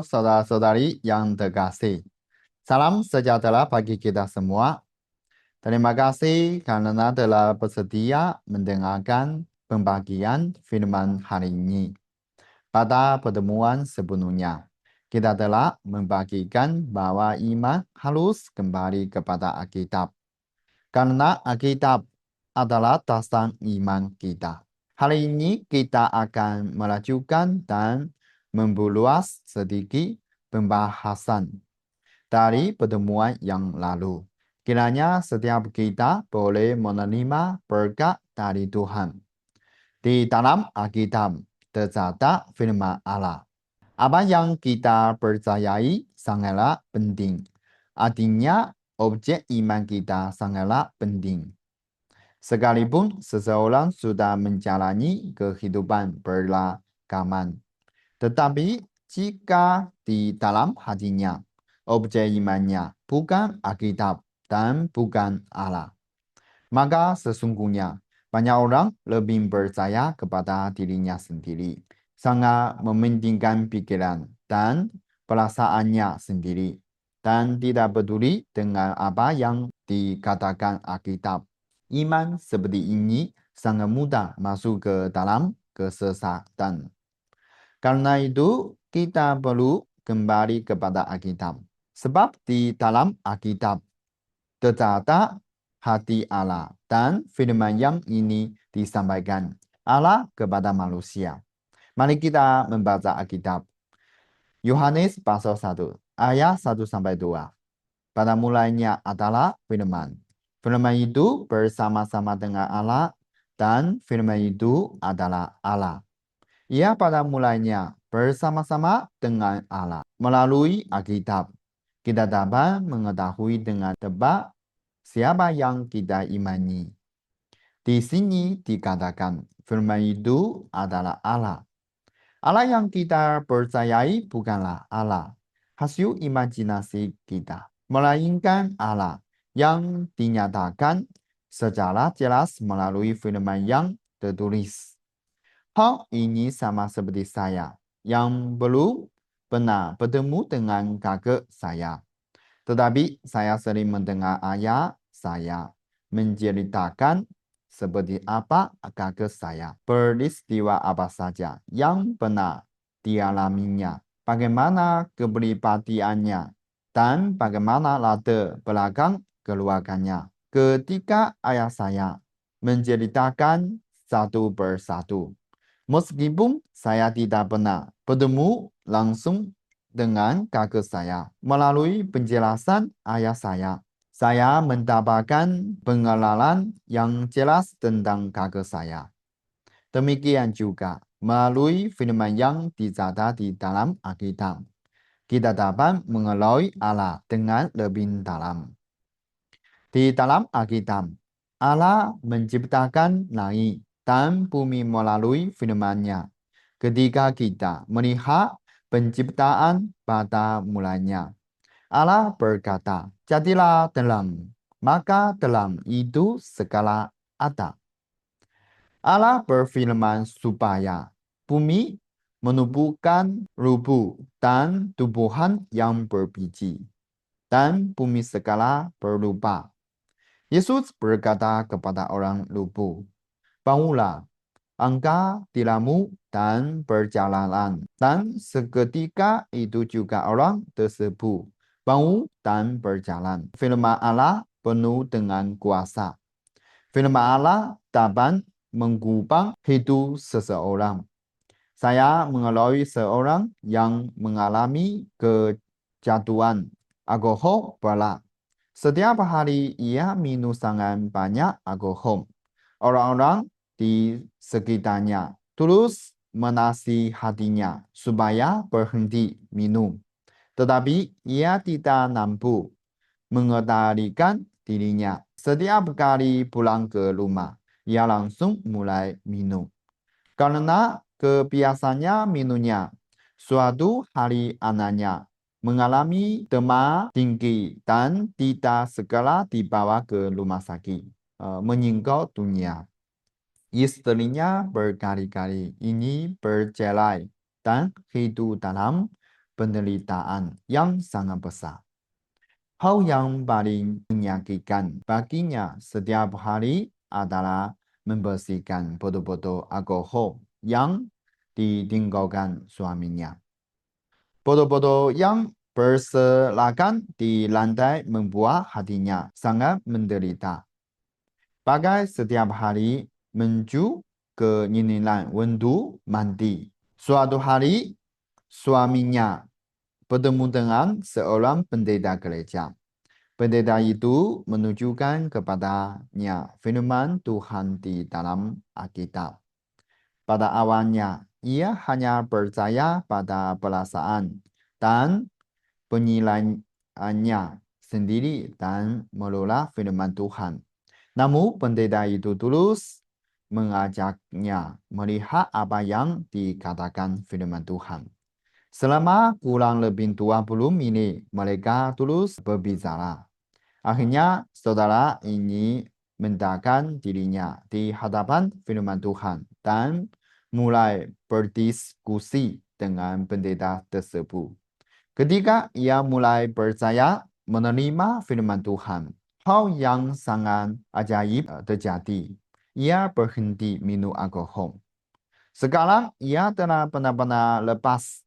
saudara-saudari yang terkasih. Salam sejahtera bagi kita semua. Terima kasih karena telah bersedia mendengarkan pembagian firman hari ini. Pada pertemuan sebelumnya, kita telah membagikan bahwa iman harus kembali kepada Alkitab. Karena Alkitab adalah dasar iman kita. Hari ini kita akan melanjutkan dan memperluas sedikit pembahasan dari pertemuan yang lalu. Kiranya setiap kita boleh menerima berkat dari Tuhan. Di dalam Alkitab tercatat firman Allah. Apa yang kita percayai sangatlah penting. Artinya objek iman kita sangatlah penting. Sekalipun seseorang sudah menjalani kehidupan beragama, tetapi jika di dalam hatinya objek imannya bukan Alkitab dan bukan Allah, maka sesungguhnya banyak orang lebih percaya kepada dirinya sendiri, sangat mementingkan pikiran dan perasaannya sendiri, dan tidak peduli dengan apa yang dikatakan Alkitab. Iman seperti ini sangat mudah masuk ke dalam kesesatan. Karena itu, kita perlu kembali kepada Alkitab. Sebab di dalam Alkitab tercatat hati Allah dan firman yang ini disampaikan Allah kepada manusia. Mari kita membaca Alkitab. Yohanes pasal 1 ayat 1-2. Pada mulanya adalah firman. Firman itu bersama-sama dengan Allah dan firman itu adalah Allah. Ia pada mulanya bersama-sama dengan Allah. Melalui Alkitab, kita dapat mengetahui dengan tepat siapa yang kita imani. Di sini dikatakan firman itu adalah Allah. Allah yang kita percayai bukanlah Allah, hasil imajinasi kita, melainkan Allah yang dinyatakan secara jelas melalui firman yang tertulis. Hal ini sama seperti saya yang belum pernah bertemu dengan kakak saya. Tetapi saya sering mendengar ayah saya menceritakan seperti apa kakak saya, peristiwa apa saja yang pernah dialaminya, bagaimana kepribadiannya, dan bagaimana latar belakang keluarganya. Ketika ayah saya menceritakan satu persatu, meskipun saya tidak pernah bertemu langsung dengan kakak saya, melalui penjelasan ayah saya mendapatkan pengenalan yang jelas tentang kakak saya. Demikian juga melalui firman yang dicatat di dalam Alkitab, kita dapat mengenali Allah dengan lebih dalam. Di dalam Alkitab, Allah menciptakan langit dan bumi melalui firman-Nya. Ketika kita melihat penciptaan pada mulanya, Allah berkata, jadilah terang, maka terang itu segala ada. Allah berfirman supaya bumi menumbuhkan rumput dan tumbuhan yang berbiji, dan bumi segala berupa. Yesus berkata kepada orang lumpuh, bangunlah, angkat dirimu dan berjalanlah. Dan seketika itu juga orang tersebut bangun dan berjalan. Firman Allah penuh dengan kuasa. Firman Allah dapat mengubah hidup seseorang. Saya mengenali seorang yang mengalami kejatuhan alkohol berat. Setiap hari ia minum sangat banyak alkohol. Orang-orang di sekitarnya terus menasihatinya supaya berhenti minum. Tetapi ia tidak mampu mengendalikan dirinya. Setiap kali pulang ke rumah, ia langsung mulai minum. Karena kebiasaannya minumnya, suatu hari anaknya mengalami demam tinggi dan tidak segera dibawa ke rumah sakit, meninggal dunia. Istrinya berkali-kali ini bercerai dan hidup dalam penderitaan yang sangat besar. Hal yang paling menyakitkan baginya setiap hari adalah membersihkan botol-botol alkohol yang ditinggalkan suaminya. Botol-botol yang berserakan di lantai membuat hatinya sangat menderita. Bagai setiap hari menuju keinginan untuk mandi. Suatu hari, suaminya bertemu dengan seorang pendeta gereja. Pendeta itu menunjukkan kepadanya firman Tuhan di dalam Alkitab. Pada awalnya, ia hanya percaya pada perasaan dan penilaiannya sendiri dan menolak firman Tuhan. Namun pendeta itu terus mengajaknya melihat apa yang dikatakan firman Tuhan. Selama kurang lebih 20 menit, mereka terus berbicara. Akhirnya, saudara ini mendekatkan dirinya di hadapan firman Tuhan dan mulai berdiskusi dengan pendeta tersebut. Ketika ia mulai percaya menerima firman Tuhan, hal yang sangat ajaib terjadi. Ia berhenti minum alkohol. Sekarang ia telah benar-benar lepas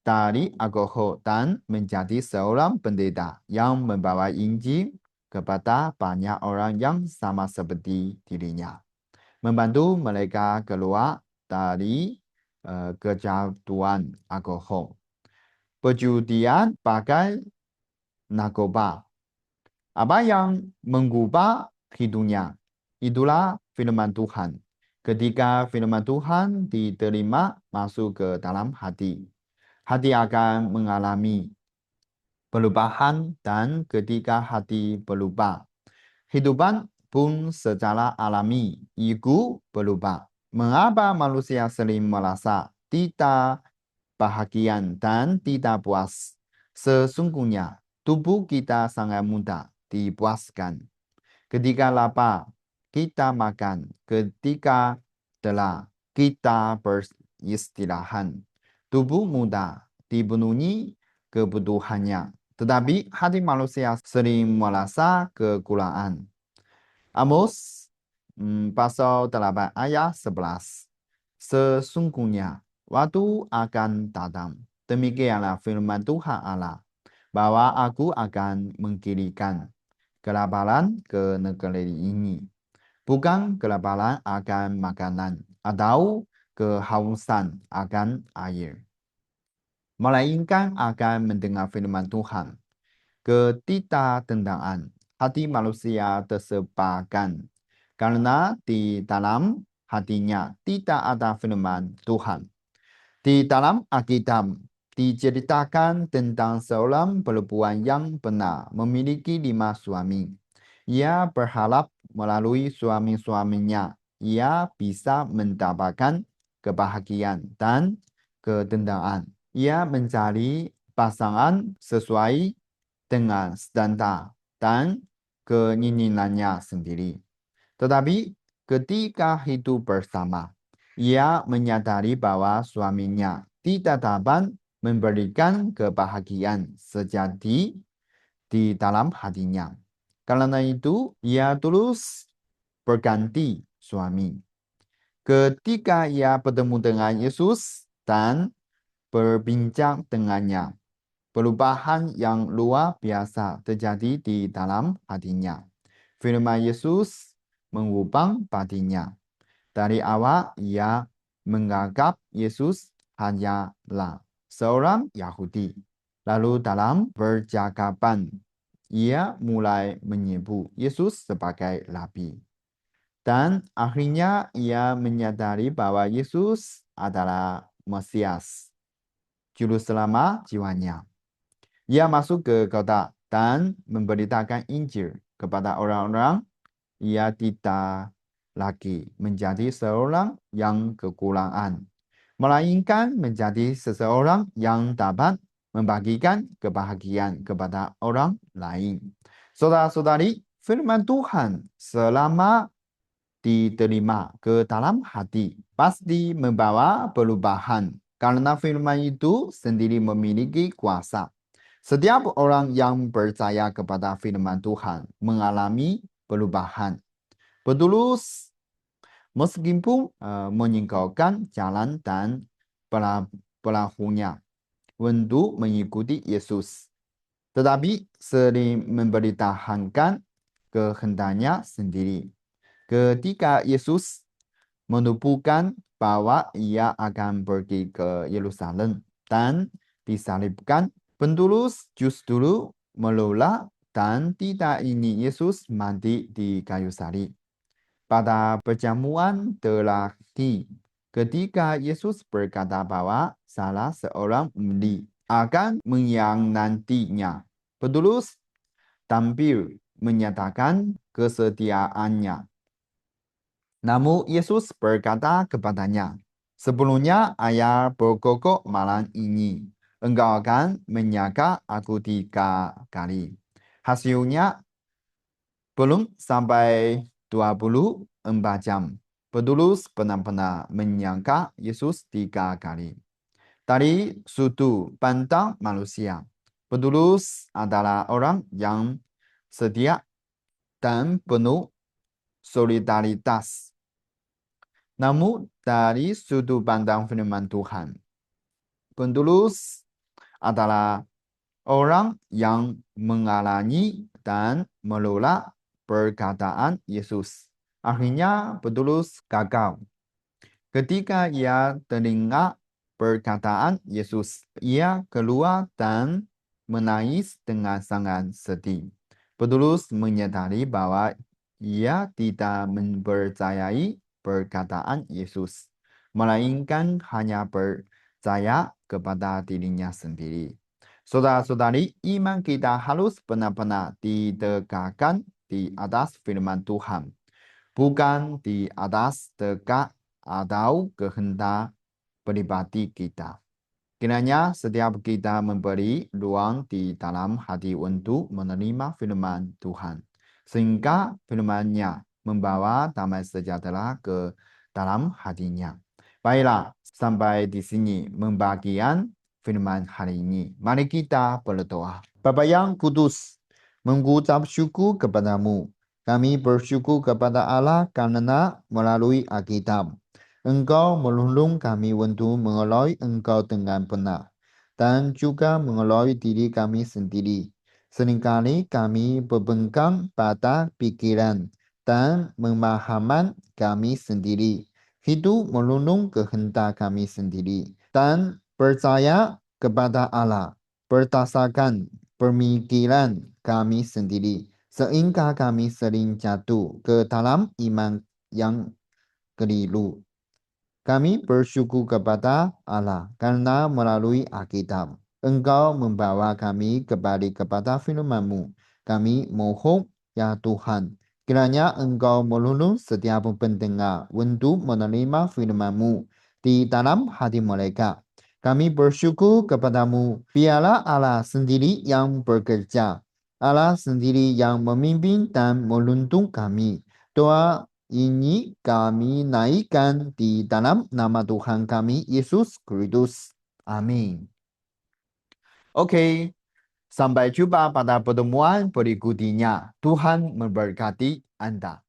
dari alkohol dan menjadi seorang pendeta yang membawa Injil kepada banyak orang yang sama seperti dirinya. Membantu mereka keluar dari kejatuhan alkohol. Perjudian pakai narkoba. Apa yang mengubah hidupnya? Itulah firman Tuhan. Ketika firman Tuhan diterima masuk ke dalam hati, hati akan mengalami perubahan dan ketika hati berubah, hidupan pun secara alami ikut berubah. Mengapa manusia sering merasa tidak bahagia dan tidak puas? Sesungguhnya tubuh kita sangat mudah dipuaskan. Ketika lapar, kita makan. Ketika lelah, kita beristirahat. Tubuh mudah dipenuhi kebutuhannya. Tetapi hati manusia sering merasa kekurangan. Amos pasal 8 ayat 11. Sesungguhnya waktu akan datang. Demikianlah firman Tuhan Allah, bahwa aku akan mengirimkan kelaparan ke negeri ini. Bukan kelaparan akan makanan atau kehausan akan air, melainkan akan mendengar firman Tuhan. Ketidaktenangan hati manusia tersebabkan karena di dalam hatinya tidak ada firman Tuhan. Di dalam Alkitab diceritakan tentang seorang perempuan yang pernah memiliki 5 suami. Ia berharap melalui suami-suaminya ia bisa mendapatkan kebahagiaan dan ketenangan. Ia mencari pasangan sesuai dengan standar dan keinginannya sendiri. Tetapi ketika hidup bersama, ia menyadari bahwa suaminya tidak dapat memberikan kebahagiaan sejati di dalam hatinya. Karena itu, ia terus berganti suami. Ketika ia bertemu dengan Yesus dan berbincang dengannya, perubahan yang luar biasa terjadi di dalam hatinya. Firman Yesus mengubah batinnya. Dari awal ia menganggap Yesus hanyalah seorang Yahudi. Lalu dalam percakapan, ia mulai menyebut Yesus sebagai Rabi. Dan akhirnya ia menyadari bahwa Yesus adalah Mesias, Juru Selamat jiwanya. Ia masuk ke kota dan memberitakan Injil kepada orang-orang. Ia tidak lagi menjadi seorang yang kekurangan, melainkan menjadi seseorang yang dapat membagikan kebahagiaan kepada orang lain. Saudara-saudari, firman Tuhan selama diterima ke dalam hati pasti membawa perubahan Karena firman itu sendiri memiliki kuasa. Setiap orang yang percaya kepada firman Tuhan mengalami perubahan. Petulus meskipun meninggalkan jalan dan pelakunya untuk mengikuti Yesus, tetapi sering memberitahukan kehendaknya sendiri. Ketika Yesus menunjukkan bahwa ia akan pergi ke Yerusalem dan disalibkan, Petulus justru menolak dan tidak ingin Yesus mati di kayu salib. Pada perjamuan terakhir, ketika Yesus berkata bahwa salah seorang murid akan mengkhianatinya, Petulus tampil menyatakan kesetiaannya. Namun Yesus berkata kepadanya, "Sebelumnya ayah berkokok malam ini, engkau akan menyangka aku 3 kali." Hasilnya belum sampai 24 jam. Petulus benar-benar menyangka Yesus 3 kali. Dari sudut pandang manusia, Petulus adalah orang yang setia dan penuh solidaritas. Namun dari sudut pandang firman Tuhan, Petulus adalah orang yang mengalami dan menolak perkataan Yesus. Akhirnya Petulus gagal. Ketika ia teringat perkataan Yesus, ia keluar dan menangis dengan sangat sedih. Petulus menyadari bahwa ia tidak mempercayai perkataan Yesus, melainkan hanya percaya kepada dirinya sendiri. Saudara-saudari, iman kita harus benar-benar ditegakkan di atas firman Tuhan, bukan di atas tegak atau kehendak pribadi kita. Kiranya setiap kita memberi ruang di dalam hati untuk menerima firman Tuhan, sehingga firman-Nya membawa damai sejahtera ke dalam hatinya. Baiklah, sampai di sini pembagian firman hari ini. Mari kita berdoa. Bapa yang kudus, mengucap syukur kepadamu. Kami bersyukur kepada Allah karena melalui Alkitab Engkau menolong kami untuk mengeloi Engkau dengan benar, dan juga mengeloi diri kami sendiri. Seringkali kami berbengkang pada pikiran dan pemahaman kami sendiri. Hidup menolong kehendak kami sendiri dan percaya kepada Allah berdasarkan pemikiran kami sendiri, sehingga kami sering jatuh ke dalam iman yang keliru. Kami bersyukur kepada Allah karena melalui Alkitab, Engkau membawa kami kembali kepada firman-Mu. Kami mohon, ya Tuhan, kiranya Engkau menolong setiap pendengar untuk menerima firman-Mu di dalam hati mereka. Kami bersyukur kepadamu, biarlah Allah sendiri yang bekerja, Allah sendiri yang memimpin dan menuntun kami. Doa ini kami naikkan di dalam nama Tuhan kami, Yesus Kristus. Amin. Oke, sampai jumpa pada pertemuan berikutnya. Tuhan memberkati Anda.